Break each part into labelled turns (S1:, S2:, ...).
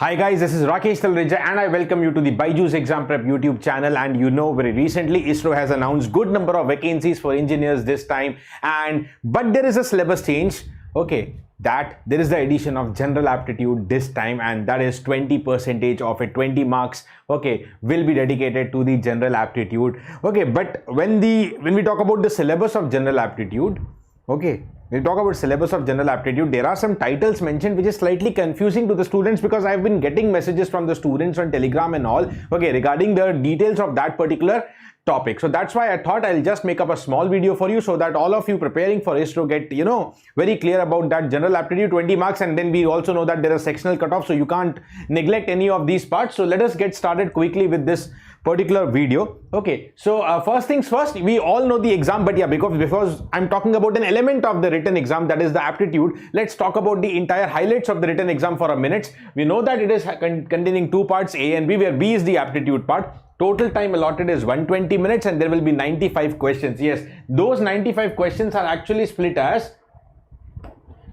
S1: Hi guys, this is Rakesh Talreja and I welcome you to the BYJU'S Exam Prep YouTube channel. And you know, very recently ISRO has announced good number of vacancies for engineers this time, but there is a syllabus change. Okay, that there is the addition of general aptitude this time, and that is 20% of it, 20 marks, okay, will be dedicated to the general aptitude. Okay, but when we talk about the syllabus of general aptitude, okay, we'll talk about syllabus of general aptitude. There are some titles mentioned which is slightly confusing to the students, because I've been getting messages from the students on Telegram and all, okay, regarding the details of that particular topic. So that's why I thought I'll just make up a small video for you, so that all of you preparing for ISRO get, you know, very clear about that general aptitude 20 marks. And then we also know that there are sectional cutoffs, so you can't neglect any of these parts. So let us get started quickly with this particular video. Okay, so first things first, we all know the exam, but yeah, because I'm talking about an element of the written exam, that is the aptitude, let's talk about the entire highlights of the written exam for a minute. We know that it is containing two parts, A and B, where B is the aptitude part. Total time allotted is 120 minutes and there will be 95 questions. Yes, those 95 questions are actually split as,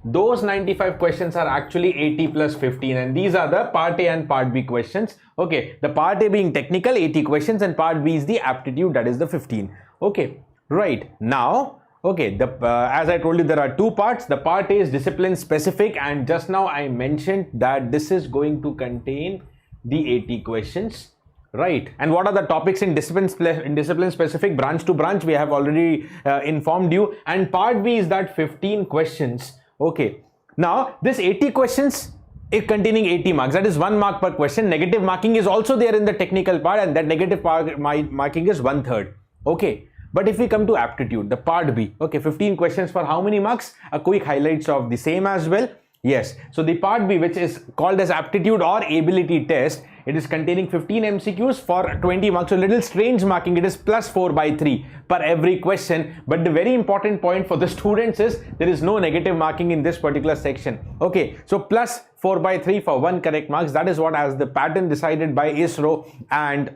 S1: those 95 questions are actually 80 plus 15, and these are the part A and part B questions. Okay, the part A being technical, 80 questions, and part B is the aptitude, that is the 15. Okay, right now, okay, as I told you, there are two parts. The part A is discipline specific, and just now I mentioned that this is going to contain the 80 questions. Right, and what are the topics in discipline specific, branch to branch? We have already informed you. And part B is that 15 questions. Okay, now this 80 questions is containing 80 marks, that is 1 mark per question. Negative marking is also there in the technical part, and that negative marking is 1/3. Okay, but if we come to aptitude, the part B, okay, 15 questions for how many marks? A quick highlights of the same as well. Yes, so the part B, which is called as aptitude or ability test, it is containing 15 MCQs for 20 marks. So little strange marking, it is plus 4/3 per every question. But the very important point for the students is there is no negative marking in this particular section. Okay, so plus 4/3 for 1 correct marks. That is what as the pattern decided by ISRO. And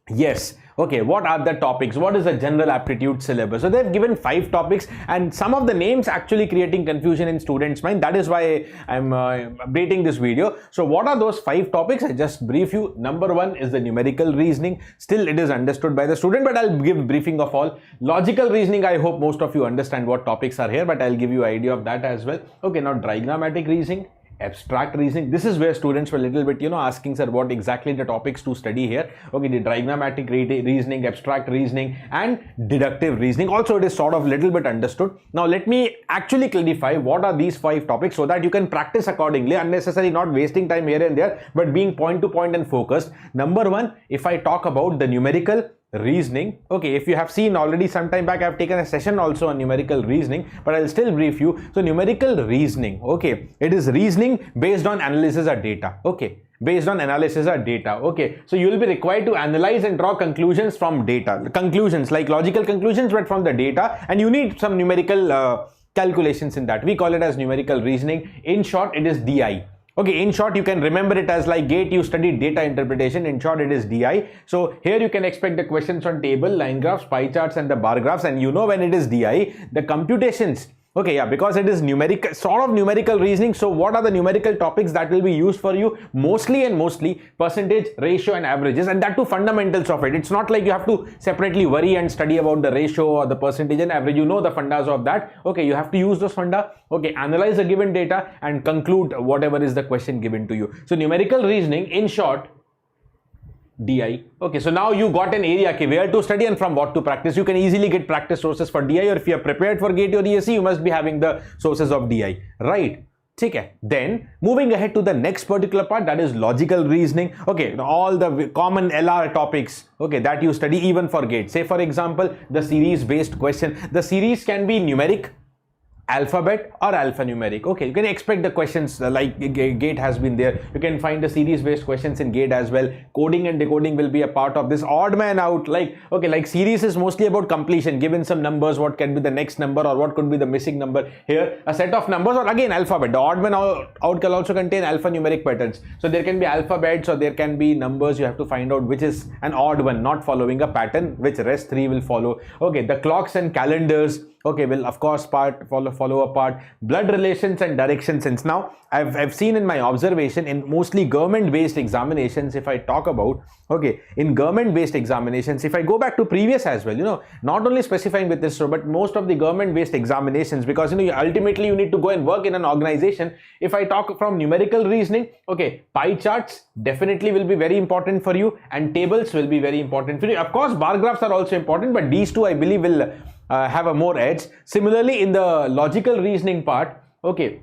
S1: yes, okay, what are the topics? What is the general aptitude syllabus? So they've given 5 topics, and some of the names actually creating confusion in students' mind. That is why I'm updating this video. So what are those 5 topics? I just brief you. Number 1 is the numerical reasoning. Still it is understood by the student, but I'll give briefing of all. Logical reasoning, I hope most of you understand what topics are here, but I'll give you idea of that as well. Okay, now diagrammatic reasoning, abstract reasoning. This is where students were a little bit, you know, asking, sir, what exactly the topics to study here. Okay, the diagrammatic reasoning, abstract reasoning, and deductive reasoning. Also, it is sort of little bit understood. Now, let me actually clarify what are these 5 topics, so that you can practice accordingly, unnecessarily not wasting time here and there, but being point to point and focused. Number 1, if I talk about the numerical reasoning, okay, if you have seen already some time back, I've taken a session also on numerical reasoning, but I'll still brief you. So numerical reasoning, okay, it is reasoning based on analysis of data. Okay, based on analysis of data. Okay, so you will be required to analyze and draw conclusions from data, conclusions like logical conclusions, but from the data, and you need some numerical calculations in that. We call it as numerical reasoning. In short, it is DI. Okay, in short, you can remember it as like GATE, you studied data interpretation. In short, it is DI. So here you can expect the questions on table, line graphs, pie charts, and the bar graphs. And you know, when it is DI, the computations, okay, yeah, because it is numerical, sort of numerical reasoning. So what are the numerical topics that will be used for you? Mostly percentage, ratio, and averages, and that too fundamentals of it. It's not like you have to separately worry and study about the ratio or the percentage and average. You know the fundas of that. Okay, you have to use those funda. Okay, analyze the given data and conclude whatever is the question given to you. So numerical reasoning, in short, DI. Okay, so now you got an area, okay, where to study and from what to practice. You can easily get practice sources for DI, or if you are prepared for GATE or ESE, you must be having the sources of DI, right? Okay, then moving ahead to the next particular part, that is logical reasoning. Okay, all the common LR topics, okay, that you study even for GATE. Say for example, the series based question. The series can be numeric, alphabet, or alphanumeric. Okay, you can expect the questions like GATE has been there. You can find the series based questions in GATE as well. Coding and decoding will be a part of this. Odd man out, like, okay, like series is mostly about completion, given some numbers, what can be the next number or what could be the missing number. Here a set of numbers, or again alphabet. The odd man out can also contain alphanumeric patterns. So there can be alphabets or there can be numbers. You have to find out which is an odd one, not following a pattern, which rest 3 will follow. Okay, the clocks and calendars, Okay, will of course follow a part. Blood relations and direction sense. Now, I've seen in my observation in mostly government-based examinations, if I talk about, okay, in government-based examinations, if I go back to previous as well, not only specifying with ISRO, but most of the government-based examinations, because, ultimately you need to go and work in an organization. If I talk from numerical reasoning, okay, pie charts definitely will be very important for you, and tables will be very important for you. Of course, bar graphs are also important, but these two I believe will have a more edge. Similarly, in the logical reasoning part, okay,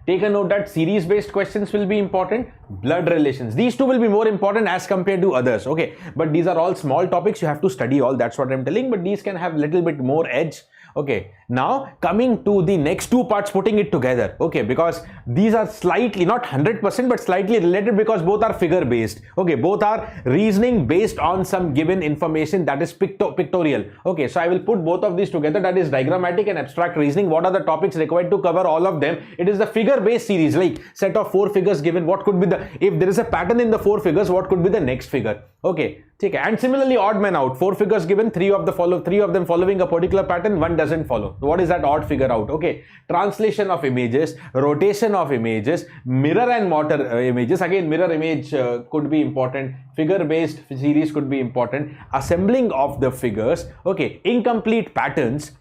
S1: take a note that series based questions will be important. Blood relations, these two will be more important as compared to others. Okay, but these are all small topics, you have to study all, that's what I'm telling, but these can have a little bit more edge. Okay, now coming to the next two parts, putting it together, okay, because these are slightly, not 100%, but slightly related, because both are figure based. Okay, both are reasoning based on some given information, that is pictorial. Okay, so I will put both of these together, that is diagrammatic and abstract reasoning. What are the topics required to cover all of them? It is the figure based series, like set of 4 figures given, what could be the, if there is a pattern in the 4 figures, what could be the next figure? Okay, okay. And similarly, odd man out, 4 figures given, 3 of them following a particular pattern, 1 doesn't follow. What is that odd figure out? Okay, translation of images, rotation of images, mirror and mortar images. Again, mirror image could be important, figure based series could be important, assembling of the figures, okay, incomplete patterns,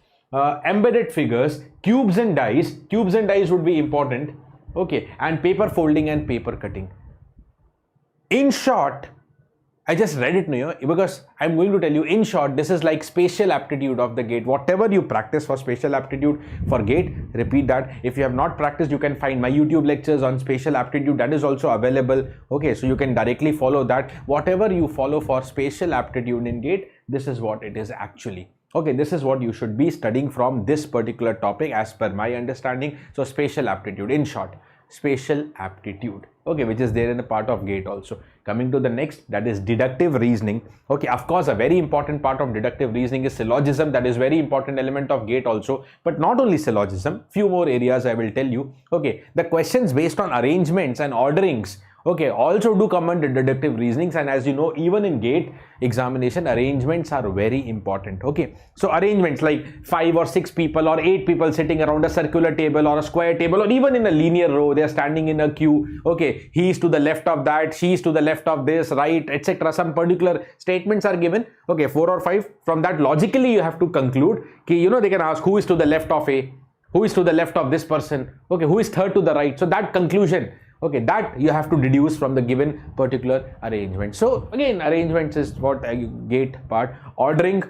S1: embedded figures, cubes and dice would be important, okay, and paper folding and paper cutting. In short, I just read it now because I'm going to tell you, in short, this is like spatial aptitude of the GATE. Whatever you practice for spatial aptitude for GATE, repeat that. If you have not practiced, you can find my YouTube lectures on spatial aptitude, that is also available. Okay, so you can directly follow that. Whatever you follow for spatial aptitude in GATE, this is what it is actually. Okay, this is what you should be studying from this particular topic as per my understanding. So spatial aptitude, in short, spatial aptitude, okay, which is there in the part of GATE also. Coming to the next, that is deductive reasoning. Okay, of course, a very important part of deductive reasoning is syllogism. That is very important element of GATE also, but not only syllogism, few more areas I will tell you. Okay, the questions based on arrangements and orderings, okay, also do come under deductive reasonings, and as you know, even in GATE examination, arrangements are very important. Okay, so arrangements like 5 or 6 people or 8 people sitting around a circular table or a square table, or even in a linear row, they are standing in a queue. Okay, he is to the left of that, she is to the left of this, right, etc. Some particular statements are given. Okay, 4 or 5. From that, logically you have to conclude, they can ask who is to the left of A, who is to the left of this person, okay, who is third to the right. So that conclusion, okay, that you have to deduce from the given particular arrangement. So again, arrangements is what GATE part. Ordering,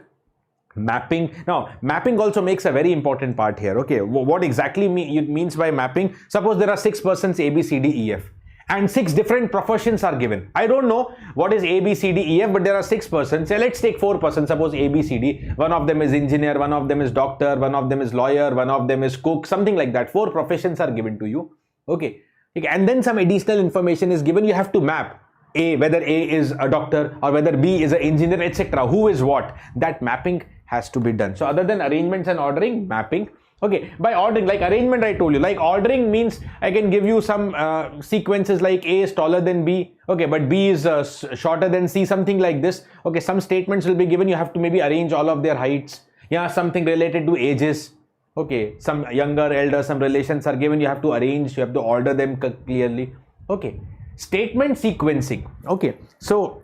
S1: mapping. Now, mapping also makes a very important part here. Okay, what exactly it means by mapping? Suppose there are 6 persons A, B, C, D, E, F, and 6 different professions are given. I don't know what is A, B, C, D, E, F, but there are 6 persons. Say let's take 4 persons. Suppose A, B, C, D. One of them is engineer, one of them is doctor, one of them is lawyer, one of them is cook, something like that. 4 professions are given to you. Okay. And then some additional information is given. You have to map A, whether A is a doctor or whether B is an engineer, etc. Who is what? That mapping has to be done. So other than arrangements and ordering, mapping. Okay, by ordering, like arrangement I told you, like ordering means I can give you some sequences like A is taller than B, okay, but B is shorter than C, something like this. Okay, some statements will be given. You have to maybe arrange all of their heights. Yeah, something related to ages. Okay, some younger, elder, some relations are given. You have to arrange, you have to order them clearly. Okay, statement sequencing. Okay, so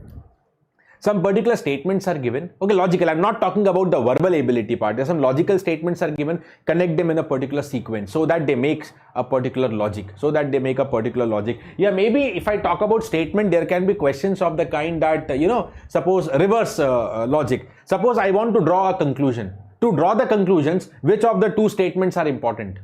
S1: some particular statements are given. Okay, logical. I'm not talking about the verbal ability part. There's some logical statements are given. Connect them in a particular sequence so that they make a particular logic. Yeah, maybe if I talk about statement, there can be questions of the kind that, suppose reverse logic. Suppose I want to draw a conclusion. To draw the conclusions, which of the 2 statements are important?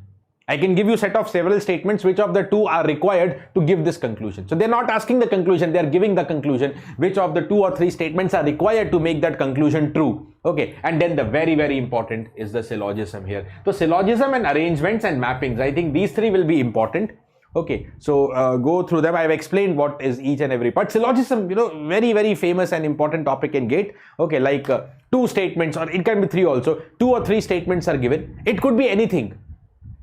S1: I can give you a set of several statements, which of the 2 are required to give this conclusion. So they're not asking the conclusion, they're giving the conclusion. Which of the 2 or 3 statements are required to make that conclusion true? Okay, and then the very, very important is the syllogism here. So syllogism and arrangements and mappings, I think these 3 will be important. Okay, so go through them. I have explained what is each and every part. Syllogism, very, very famous and important topic in GATE. Okay, like 2 statements, or it can be 3 also. 2 or 3 statements are given. It could be anything.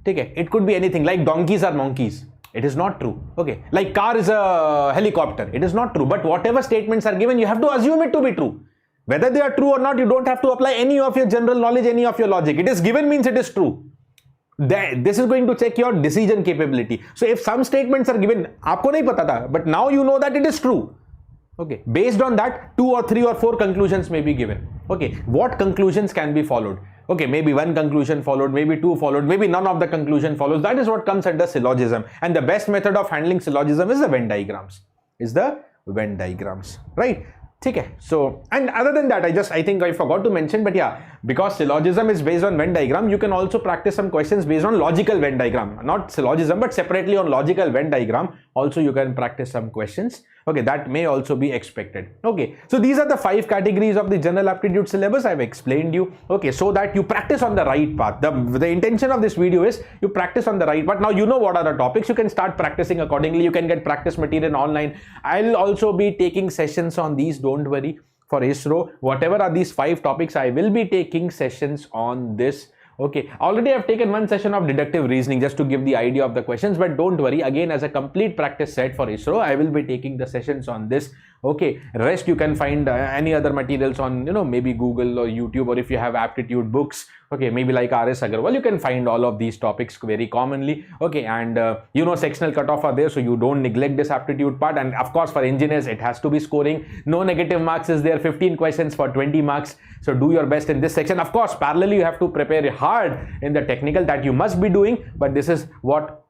S1: Okay, it could be anything. Like donkeys are monkeys. It is not true. Okay, like car is a helicopter. It is not true. But whatever statements are given, you have to assume it to be true. Whether they are true or not, you don't have to apply any of your general knowledge, any of your logic. It is given means it is true. This is going to check your decision capability. So if some statements are given, aapko nahi pata tha, but now you know that it is true. Okay, based on that, 2 or 3 or 4 conclusions may be given. Okay, what conclusions can be followed? Okay, maybe one conclusion followed, maybe 2 followed, maybe none of the conclusion follows. That is what comes under syllogism. And the best method of handling syllogism is the Venn diagrams. Right? Okay. So, and other than that, I think I forgot to mention, but yeah, because syllogism is based on Venn diagram, you can also practice some questions based on logical Venn diagram. Not syllogism, but separately on logical Venn diagram. Also, you can practice some questions. Okay, that may also be expected. Okay, so these are the 5 categories of the general aptitude syllabus I've explained you. Okay, so that you practice on the right path. The intention of this video is you practice on the right path. Now you know what are the topics. You can start practicing accordingly. You can get practice material online. I'll also be taking sessions on these. Don't worry. For ISRO, whatever are these 5 topics, I will be taking sessions on this. Okay, already I've taken one session of deductive reasoning just to give the idea of the questions, but don't worry, again as a complete practice set for ISRO, I will be taking the sessions on this. Okay, rest you can find any other materials on, maybe Google or YouTube, or if you have aptitude books, okay, maybe like RS Agarwal, you can find all of these topics very commonly. Okay, and sectional cutoff are there, so you don't neglect this aptitude part. And of course, for engineers, it has to be scoring. No negative marks is there, 15 questions for 20 marks. So do your best in this section. Of course, parallelly, you have to prepare hard in the technical, that you must be doing, but this is what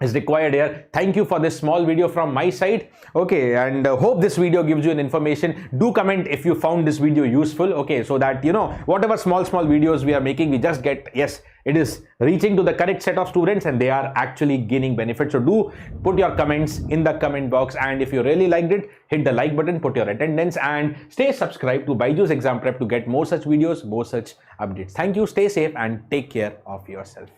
S1: is required here. Thank you for this small video from my side. Okay, and hope this video gives you an information. Do comment if you found this video useful. Okay, so that whatever small videos we are making, we just get, yes, it is reaching to the correct set of students and they are actually gaining benefit. So do put your comments in the comment box, and if you really liked it, hit the like button, put your attendance, and stay subscribed to BYJU'S Exam Prep to get more such videos, more such updates. Thank you, stay safe and take care of yourself.